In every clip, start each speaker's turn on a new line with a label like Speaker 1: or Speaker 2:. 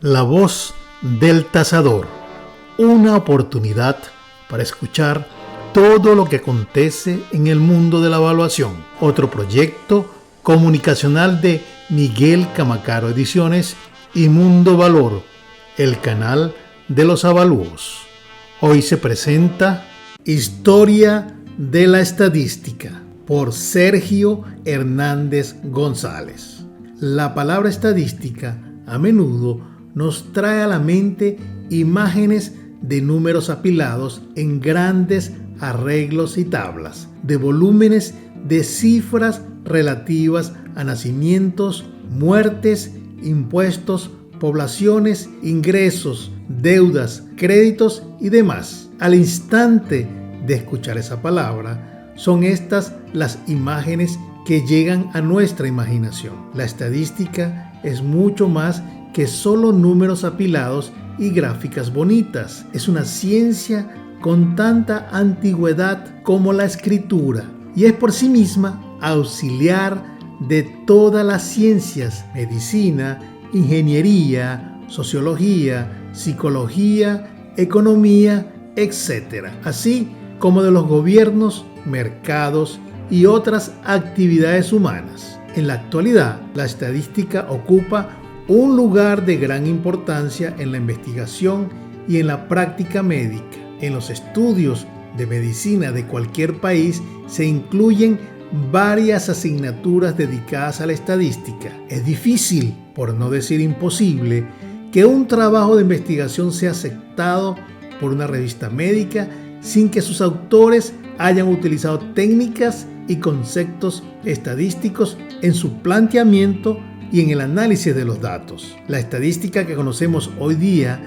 Speaker 1: La voz del tasador, una oportunidad para escuchar todo lo que acontece en el mundo de la evaluación. Otro proyecto comunicacional de Miguel Camacaro Ediciones y Mundo Valor, el canal de los avalúos. Hoy se presenta Historia de la Estadística por Sergio Hernández González. La palabra estadística a menudo nos trae a la mente imágenes de números apilados en grandes arreglos y tablas, de volúmenes de cifras relativas a nacimientos, muertes, impuestos, poblaciones, ingresos, deudas, créditos y demás. Al instante de escuchar esa palabra, son estas las imágenes que llegan a nuestra imaginación. La estadística es mucho más que solo números apilados y gráficas bonitas. Es una ciencia con tanta antigüedad como la escritura y es por sí misma auxiliar de todas las ciencias: medicina, ingeniería, sociología, psicología, economía, etc., así como de los gobiernos, mercados y otras actividades humanas. En la actualidad, la estadística ocupa un lugar de gran importancia en la investigación y en la práctica médica. En los estudios de medicina de cualquier país se incluyen varias asignaturas dedicadas a la estadística. Es difícil, por no decir imposible, que un trabajo de investigación sea aceptado por una revista médica sin que sus autores hayan utilizado técnicas y conceptos estadísticos en su planteamiento y en el análisis de los datos. La estadística que conocemos hoy día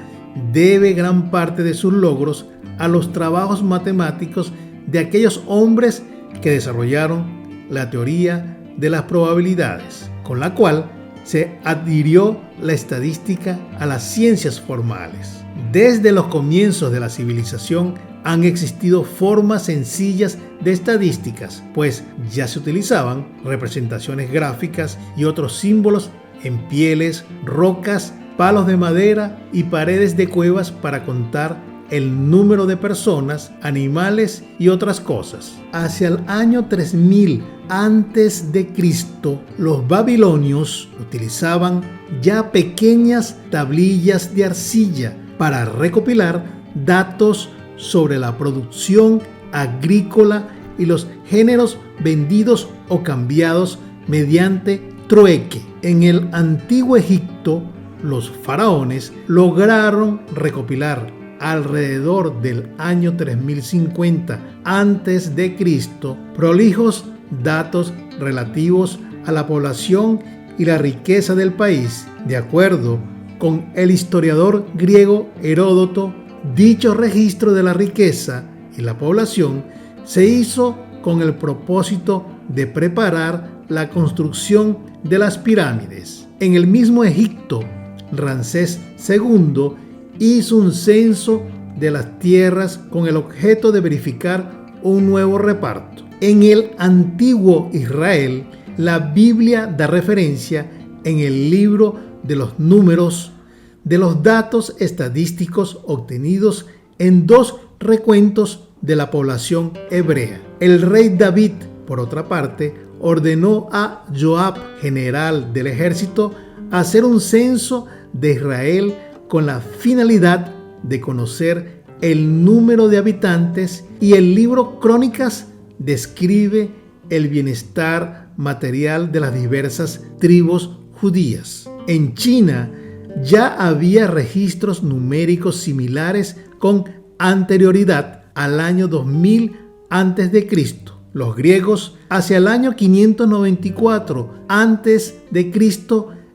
Speaker 1: debe gran parte de sus logros a los trabajos matemáticos de aquellos hombres que desarrollaron la teoría de las probabilidades, con la cual se adhirió la estadística a las ciencias formales. Desde los comienzos de la civilización han existido formas sencillas de estadísticas, pues ya se utilizaban representaciones gráficas y otros símbolos en pieles, rocas, palos de madera y paredes de cuevas para contar el número de personas, animales y otras cosas. Hacia el año 3000 antes de Cristo, los babilonios utilizaban ya pequeñas tablillas de arcilla para recopilar datos sobre la producción agrícola y los géneros vendidos o cambiados mediante trueque. En el antiguo Egipto, los faraones lograron recopilar alrededor del año 3050 antes de Cristo prolijos datos relativos a la población y la riqueza del país. De acuerdo con el historiador griego Heródoto, dicho registro de la riqueza y la población se hizo con el propósito de preparar la construcción de las pirámides. En el mismo Egipto, Ramsés II hizo un censo de las tierras con el objeto de verificar un nuevo reparto. En el antiguo Israel, la Biblia da referencia en el libro de los números de los datos estadísticos obtenidos en dos recuentos de la población hebrea. El rey David, por otra parte, ordenó a Joab, general del ejército, hacer un censo de Israel con la finalidad de conocer el número de habitantes, y el libro Crónicas describe el bienestar material de las diversas tribus judías. En China ya había registros numéricos similares con anterioridad al año 2000 a.C. Los griegos, hacia el año 594 a.C.,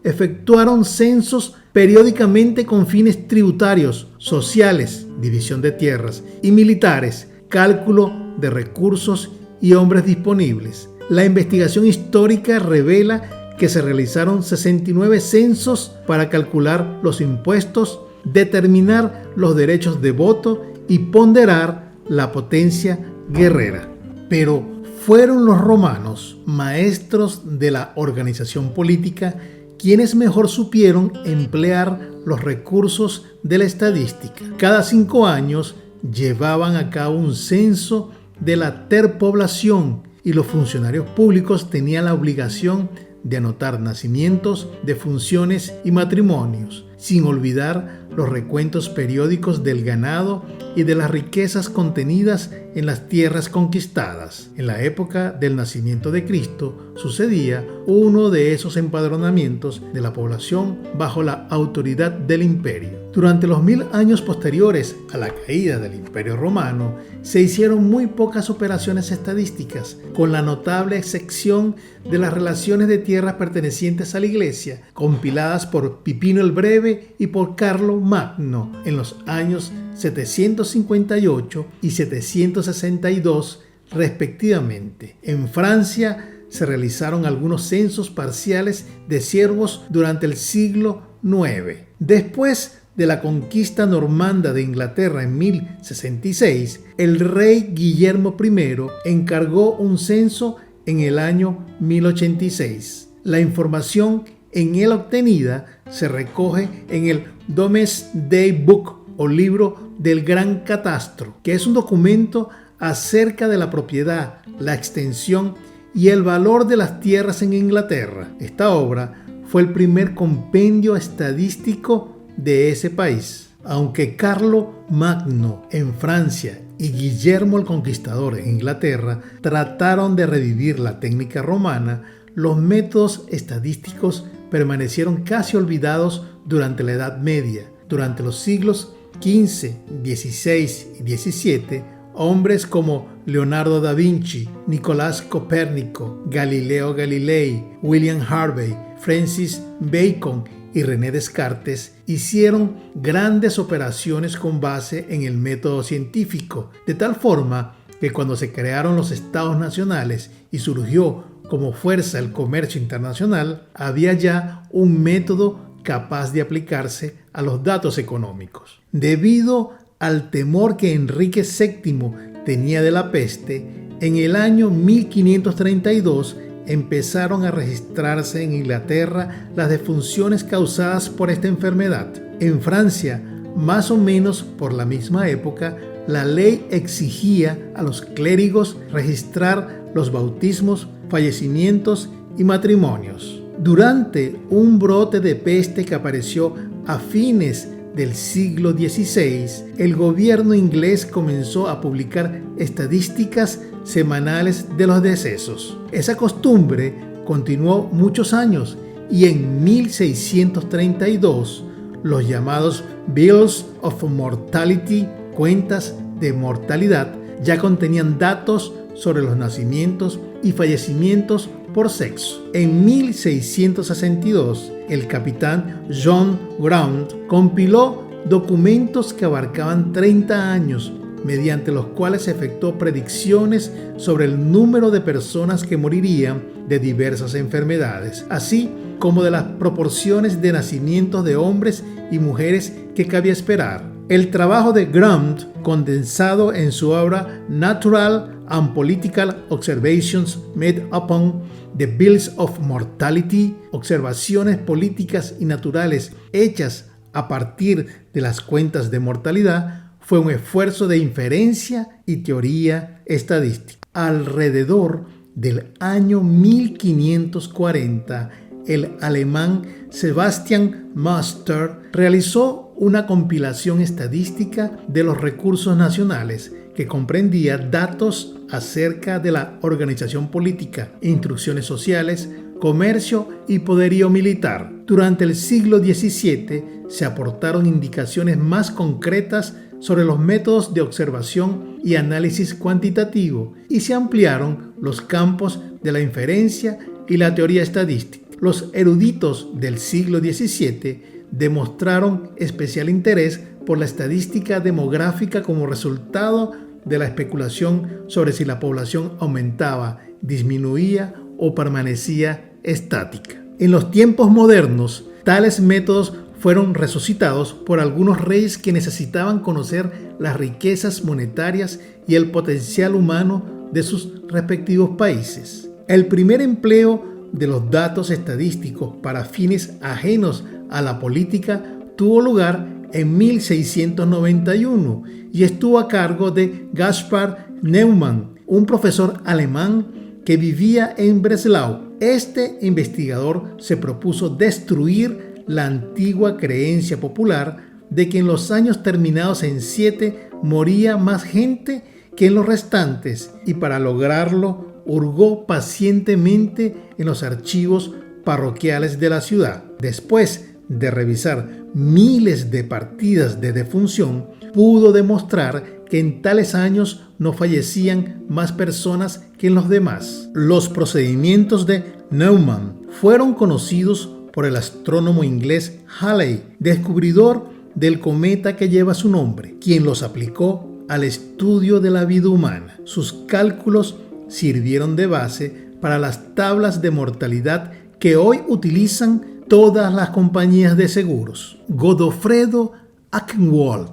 Speaker 1: efectuaron censos periódicamente con fines tributarios, sociales, división de tierras, y militares, cálculo de recursos y hombres disponibles. La investigación histórica revela que se realizaron 69 censos para calcular los impuestos, determinar los derechos de voto y ponderar la potencia guerrera. Pero fueron los romanos, maestros de la organización política, quienes mejor supieron emplear los recursos de la estadística. Cada 5 años llevaban a cabo un censo de la terpoblación y los funcionarios públicos tenían la obligación de anotar nacimientos, defunciones y matrimonios, sin olvidar los recuentos periódicos del ganado y de las riquezas contenidas en las tierras conquistadas. En la época del nacimiento de Cristo sucedía uno de esos empadronamientos de la población bajo la autoridad del imperio. Durante los 1000 años posteriores a la caída del Imperio Romano, se hicieron muy pocas operaciones estadísticas, con la notable excepción de las relaciones de tierras pertenecientes a la Iglesia, compiladas por Pipino el Breve y por Carlo Magno en los años 758 y 762 respectivamente. En Francia se realizaron algunos censos parciales de siervos durante el siglo IX. Después de la conquista normanda de Inglaterra en 1066, el rey Guillermo I encargó un censo en el año 1086. La información en él obtenida se recoge en el Domesday Book o libro del Gran Catastro, que es un documento acerca de la propiedad, la extensión y el valor de las tierras en Inglaterra. Esta obra fue el primer compendio estadístico de ese país. Aunque Carlo Magno en Francia y Guillermo el Conquistador en Inglaterra trataron de revivir la técnica romana, los métodos estadísticos permanecieron casi olvidados durante la Edad Media. Durante los siglos XV, XVI y XVII, hombres como Leonardo da Vinci, Nicolás Copérnico, Galileo Galilei, William Harvey, Francis Bacon y René Descartes hicieron grandes operaciones con base en el método científico, de tal forma que cuando se crearon los estados nacionales y surgió como fuerza el comercio internacional, había ya un método capaz de aplicarse a los datos económicos. Debido al temor que Enrique VII tenía de la peste, en el año 1532 empezaron a registrarse en Inglaterra las defunciones causadas por esta enfermedad. En Francia, más o menos por la misma época, la ley exigía a los clérigos registrar los bautismos, fallecimientos y matrimonios. Durante un brote de peste que apareció a fines del siglo XVI, el gobierno inglés comenzó a publicar estadísticas semanales de los decesos. Esa costumbre continuó muchos años y en 1632 los llamados Bills of Mortality, cuentas de mortalidad, ya contenían datos sobre los nacimientos y fallecimientos por sexo. En 1662, el capitán John Grant compiló documentos que abarcaban 30 años, mediante los cuales se efectuó predicciones sobre el número de personas que morirían de diversas enfermedades, así como de las proporciones de nacimientos de hombres y mujeres que cabía esperar. El trabajo de Grant, condensado en su obra Natural and Political Observations Made Upon the Bills of Mortality, observaciones políticas y naturales hechas a partir de las cuentas de mortalidad, fue un esfuerzo de inferencia y teoría estadística. Alrededor del año 1540, el alemán Sebastian Muster realizó una compilación estadística de los recursos nacionales que comprendía datos acerca de la organización política, instrucciones sociales, comercio y poderío militar. Durante el siglo XVII se aportaron indicaciones más concretas sobre los métodos de observación y análisis cuantitativo y se ampliaron los campos de la inferencia y la teoría estadística. Los eruditos del siglo XVII demostraron especial interés por la estadística demográfica como resultado de la especulación sobre si la población aumentaba, disminuía o permanecía estática. En los tiempos modernos, tales métodos fueron resucitados por algunos reyes que necesitaban conocer las riquezas monetarias y el potencial humano de sus respectivos países. El primer empleo de los datos estadísticos para fines ajenos a la política tuvo lugar en 1691 y estuvo a cargo de Gaspar Neumann, un profesor alemán que vivía en Breslau. Este investigador se propuso destruir la antigua creencia popular de que en los años terminados en 7 moría más gente que en los restantes, y para lograrlo hurgó pacientemente en los archivos parroquiales de la ciudad. Después de revisar miles de partidas de defunción, pudo demostrar que en tales años no fallecían más personas que en los demás. Los procedimientos de Neumann fueron conocidos por el astrónomo inglés Halley, descubridor del cometa que lleva su nombre, quien los aplicó al estudio de la vida humana. Sus cálculos sirvieron de base para las tablas de mortalidad que hoy utilizan todas las compañías de seguros. Godofredo Achenwald,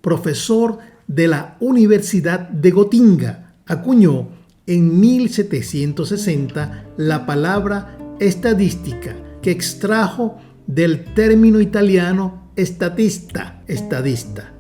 Speaker 1: profesor de la Universidad de Gotinga, acuñó en 1760 la palabra estadística, que extrajo del término italiano estadista.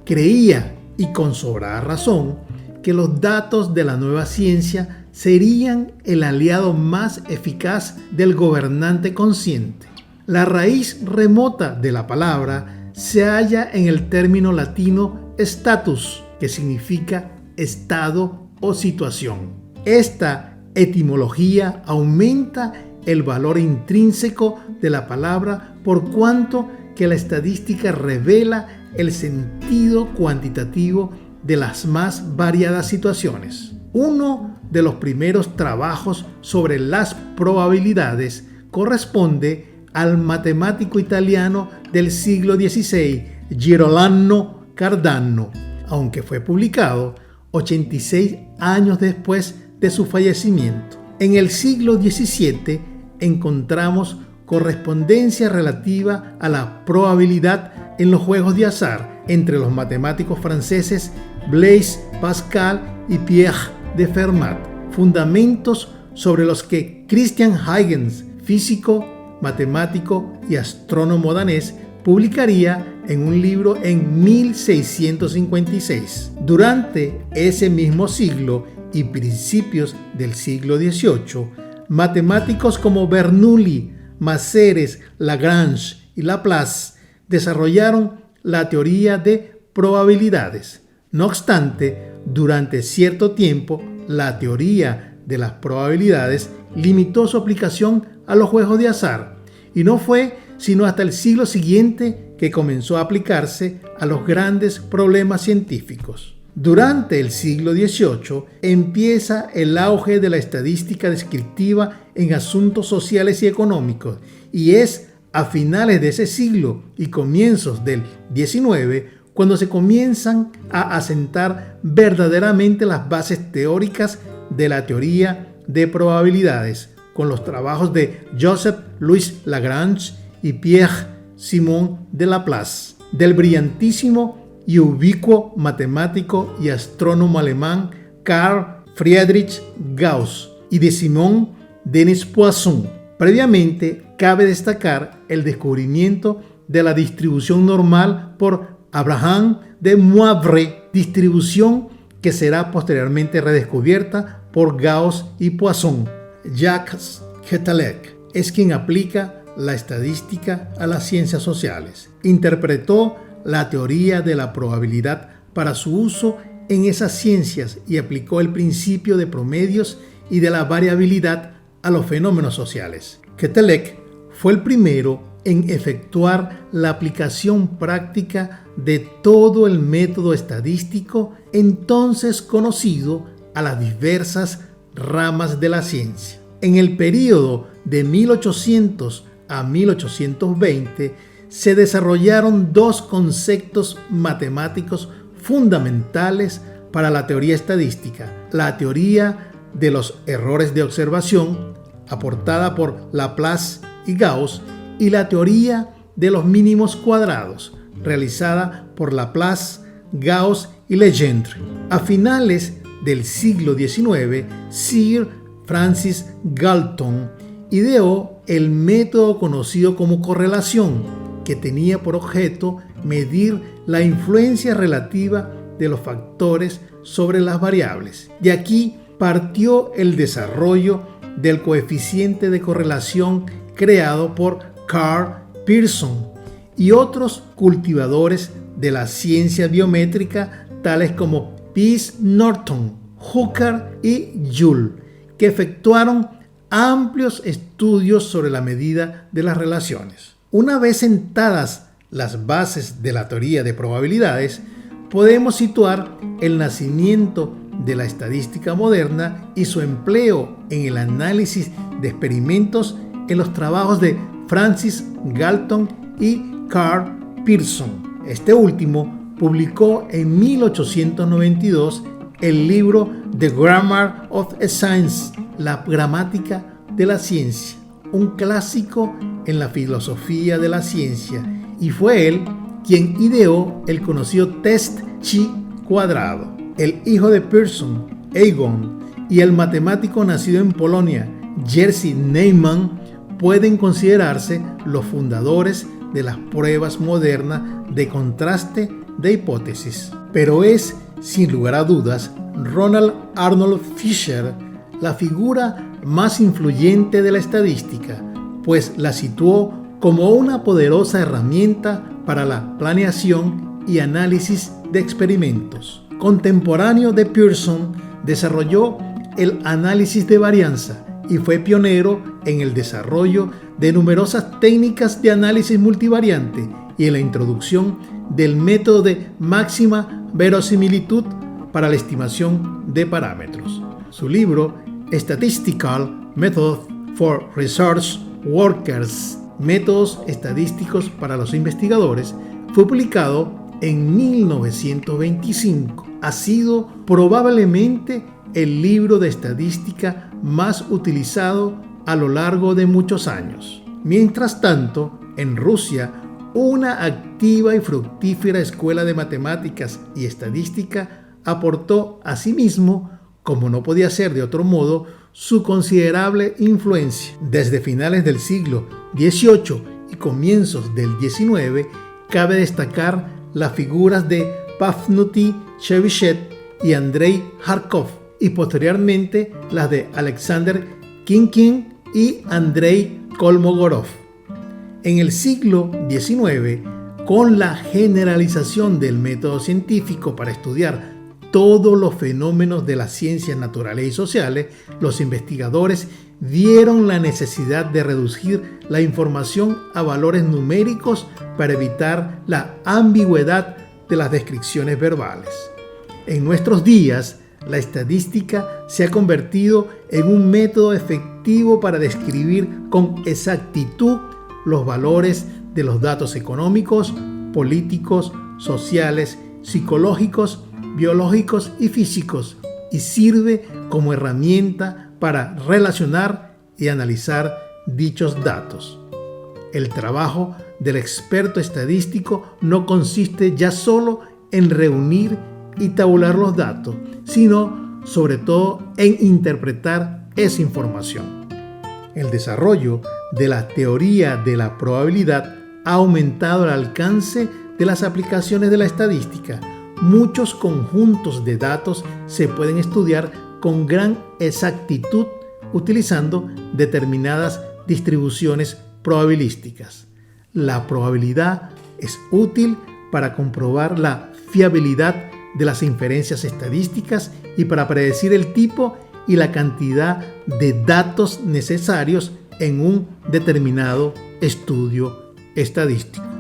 Speaker 1: Creía, y con sobrada razón, que los datos de la nueva ciencia serían el aliado más eficaz del gobernante consciente. La raíz remota de la palabra se halla en el término latino status, que significa estado o situación. Esta etimología aumenta el valor intrínseco de la palabra por cuanto que la estadística revela el sentido cuantitativo de las más variadas situaciones. Uno de los primeros trabajos sobre las probabilidades corresponde al matemático italiano del siglo XVI, Girolamo Cardano, aunque fue publicado 86 años después de su fallecimiento. En el siglo XVII encontramos correspondencia relativa a la probabilidad en los juegos de azar entre los matemáticos franceses Blaise Pascal y Pierre de Fermat, fundamentos sobre los que Christian Huygens, físico, matemático y astrónomo danés, publicaría en un libro en 1656. Durante ese mismo siglo y principios del siglo XVIII, matemáticos como Bernoulli, Masseres, Lagrange y Laplace desarrollaron la teoría de probabilidades. No obstante, durante cierto tiempo, la teoría de las probabilidades limitó su aplicación a los juegos de azar, y no fue sino hasta el siglo siguiente que comenzó a aplicarse a los grandes problemas científicos. Durante el siglo XVIII empieza el auge de la estadística descriptiva en asuntos sociales y económicos, y es a finales de ese siglo y comienzos del XIX cuando se comienzan a asentar verdaderamente las bases teóricas de la teoría de probabilidades, con los trabajos de Joseph-Louis Lagrange y Pierre-Simon de Laplace, del brillantísimo y ubicuo matemático y astrónomo alemán Carl Friedrich Gauss y de Simon Denis Poisson. Previamente, cabe destacar el descubrimiento de la distribución normal por Abraham de Moivre, distribución que será posteriormente redescubierta por Gauss y Poisson. Jacques Quetelet es quien aplica la estadística a las ciencias sociales. Interpretó la teoría de la probabilidad para su uso en esas ciencias y aplicó el principio de promedios y de la variabilidad a los fenómenos sociales. Quetelet fue el primero en efectuar la aplicación práctica de todo el método estadístico entonces conocido a las diversas ramas de la ciencia. En el período de 1800 a 1820 se desarrollaron dos conceptos matemáticos fundamentales para la teoría estadística: la teoría de los errores de observación, aportada por Laplace y Gauss, y la teoría de los mínimos cuadrados, realizada por Laplace, Gauss y Legendre. A finales del siglo XIX, Sir Francis Galton ideó el método conocido como correlación, que tenía por objeto medir la influencia relativa de los factores sobre las variables. De aquí partió el desarrollo del coeficiente de correlación creado por Karl Pearson y otros cultivadores de la ciencia biométrica tales como Pease Norton, Hooker y Joule, que efectuaron amplios estudios sobre la medida de las relaciones. Una vez sentadas las bases de la teoría de probabilidades, podemos situar el nacimiento de la estadística moderna y su empleo en el análisis de experimentos en los trabajos de Francis Galton y Karl Pearson. Este último publicó en 1892 el libro The Grammar of a Science, la gramática de la ciencia, un clásico en la filosofía de la ciencia, y fue él quien ideó el conocido test chi cuadrado. El hijo de Pearson, Egon, y el matemático nacido en Polonia, Jerzy Neyman, pueden considerarse los fundadores de las pruebas modernas de contraste de hipótesis. Pero es, sin lugar a dudas, Ronald Arnold Fisher la figura más influyente de la estadística, pues la situó como una poderosa herramienta para la planeación y análisis de experimentos. Contemporáneo de Pearson, desarrolló el análisis de varianza y fue pionero en el desarrollo de numerosas técnicas de análisis multivariante y en la introducción del método de máxima verosimilitud para la estimación de parámetros. Su libro Statistical Methods for Research Workers, Métodos estadísticos para los investigadores, fue publicado en 1925. Ha sido probablemente el libro de estadística más utilizado a lo largo de muchos años. Mientras tanto, en Rusia, una activa y fructífera escuela de matemáticas y estadística aportó asimismo, como no podía ser de otro modo, su considerable influencia. Desde finales del siglo XVIII y comienzos del XIX, cabe destacar las figuras de Pafnuty Chebyshev y Andrei Kharkov, y posteriormente las de Alexander Kinkin y Andrei Kolmogorov. En el siglo XIX, con la generalización del método científico para estudiar todos los fenómenos de las ciencias naturales y sociales, los investigadores vieron la necesidad de reducir la información a valores numéricos para evitar la ambigüedad de las descripciones verbales. En nuestros días, la estadística se ha convertido en un método efectivo para describir con exactitud los valores de los datos económicos, políticos, sociales, psicológicos, biológicos y físicos, y sirve como herramienta para relacionar y analizar dichos datos. El trabajo del experto estadístico no consiste ya solo en reunir y tabular los datos, sino sobre todo en interpretar esa información. El desarrollo de la teoría de la probabilidad ha aumentado el alcance de las aplicaciones de la estadística. Muchos conjuntos de datos se pueden estudiar con gran exactitud utilizando determinadas distribuciones probabilísticas. La probabilidad es útil para comprobar la fiabilidad de las inferencias estadísticas y para predecir el tipo y la cantidad de datos necesarios en un determinado estudio estadístico.